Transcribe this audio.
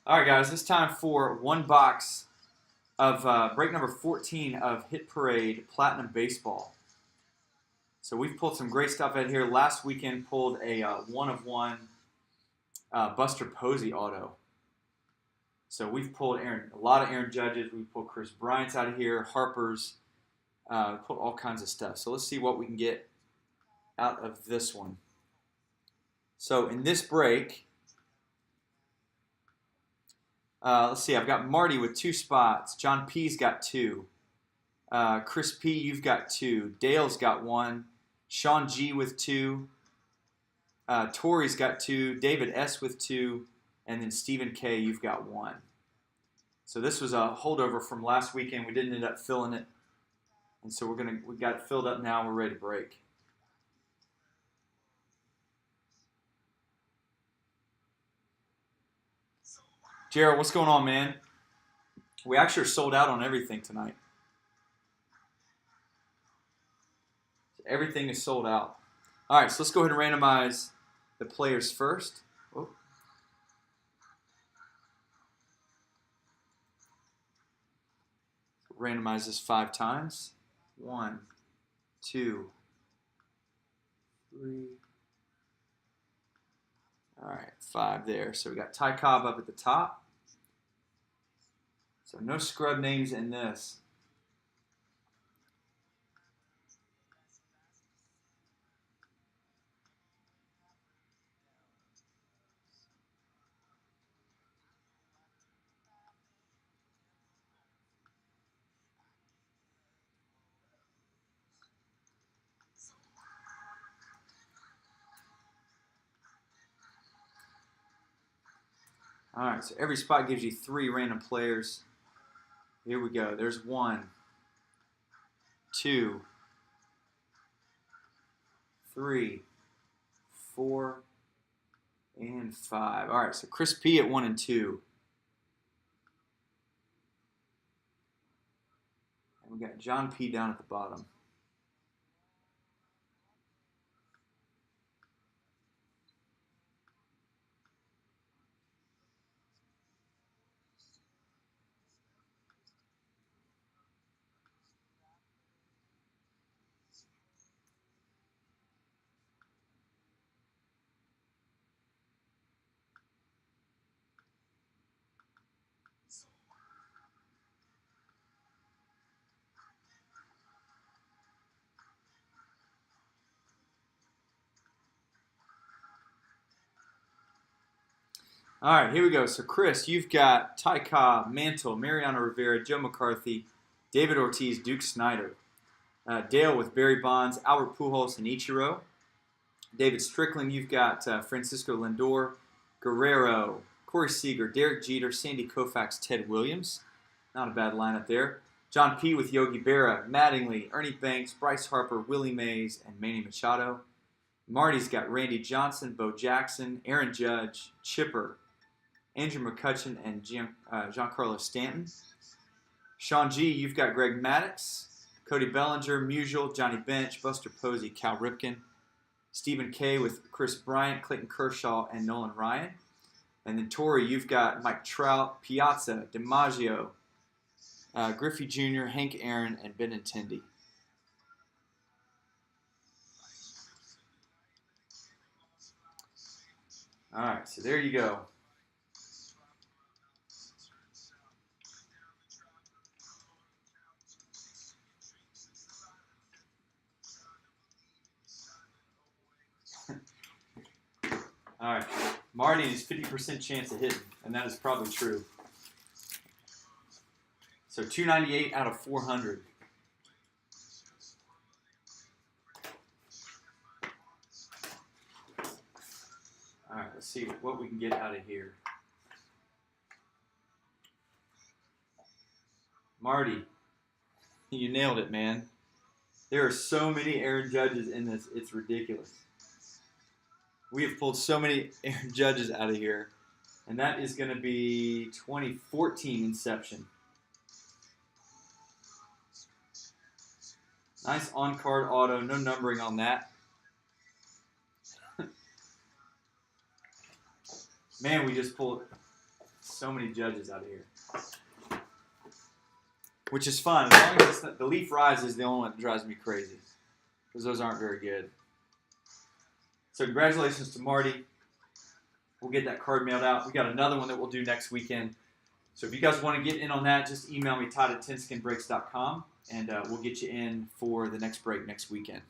All right, guys, it's time for one box of break number 14 of Hit Parade Platinum Baseball. So we've pulled some great stuff out here. Last weekend pulled a one-of-one Buster Posey auto. So we've pulled a lot of Aaron Judges. We pulled Chris Bryant's out of here, Harper's, pulled all kinds of stuff. So let's see what we can get out of this one. So in this break, let's see, I've got Marty with 2 spots. John P's got 2. Chris P, you've got 2. Dale's got 1. Sean G with 2. Tori's got 2. David S with 2. And then Stephen K, you've got 1. So this was a holdover from last weekend. We didn't end up filling it. And so we got it filled up now. We're ready to break. Gerald, what's going on, man? We actually are sold out on everything tonight. Everything is sold out. All right, so let's go ahead and randomize the players first. Oh. Randomize this 5 times. 1, 2, 3. All right, 5 there. So we got Ty Cobb up at the top. So no scrub names in this. All right, so every spot gives you 3 random players. Here we go. There's 1, 2, 3, 4, and 5. All right, so Chris P at 1 and 2. And we got John P down at the bottom. All right, here we go. So, Chris, you've got Ty Cobb, Mantle, Mariano Rivera, Joe McCarthy, David Ortiz, Duke Snyder. Dale with Barry Bonds, Albert Pujols, and Ichiro. David Strickland, you've got Francisco Lindor, Guerrero, Corey Seager, Derek Jeter, Sandy Koufax, Ted Williams. Not a bad lineup there. John P. with Yogi Berra, Mattingly, Ernie Banks, Bryce Harper, Willie Mays, and Manny Machado. Marty's got Randy Johnson, Bo Jackson, Aaron Judge, Chipper, Andrew McCutchen, and Giancarlo Stanton. Sean G., you've got Greg Maddux, Cody Bellinger, Musial, Johnny Bench, Buster Posey, Cal Ripken. Stephen K. with Chris Bryant, Clayton Kershaw, and Nolan Ryan. And then Tori, you've got Mike Trout, Piazza, DiMaggio, Griffey Jr., Hank Aaron, and Benintendi. All right, so there you go. All right, Marty is 50% chance of hitting, and that is probably true. So 298 out of 400. All right, let's see what we can get out of here. Marty, you nailed it, man. There are so many Aaron Judges in this, it's ridiculous. We have pulled so many Aaron Judges out of here, and that is going to be 2014 Inception. Nice on-card auto, no numbering on that. Man, we just pulled So many judges out here. Which is fun. As long as it's not, the Leaf Rise is the only one that drives me crazy. Because those aren't very good. So congratulations to Marty. We'll get that card mailed out. We got another one that we'll do next weekend. So if you guys want to get in on that, just email me, Todd at tennskinbreaks.com, and we'll get you in for the next break next weekend.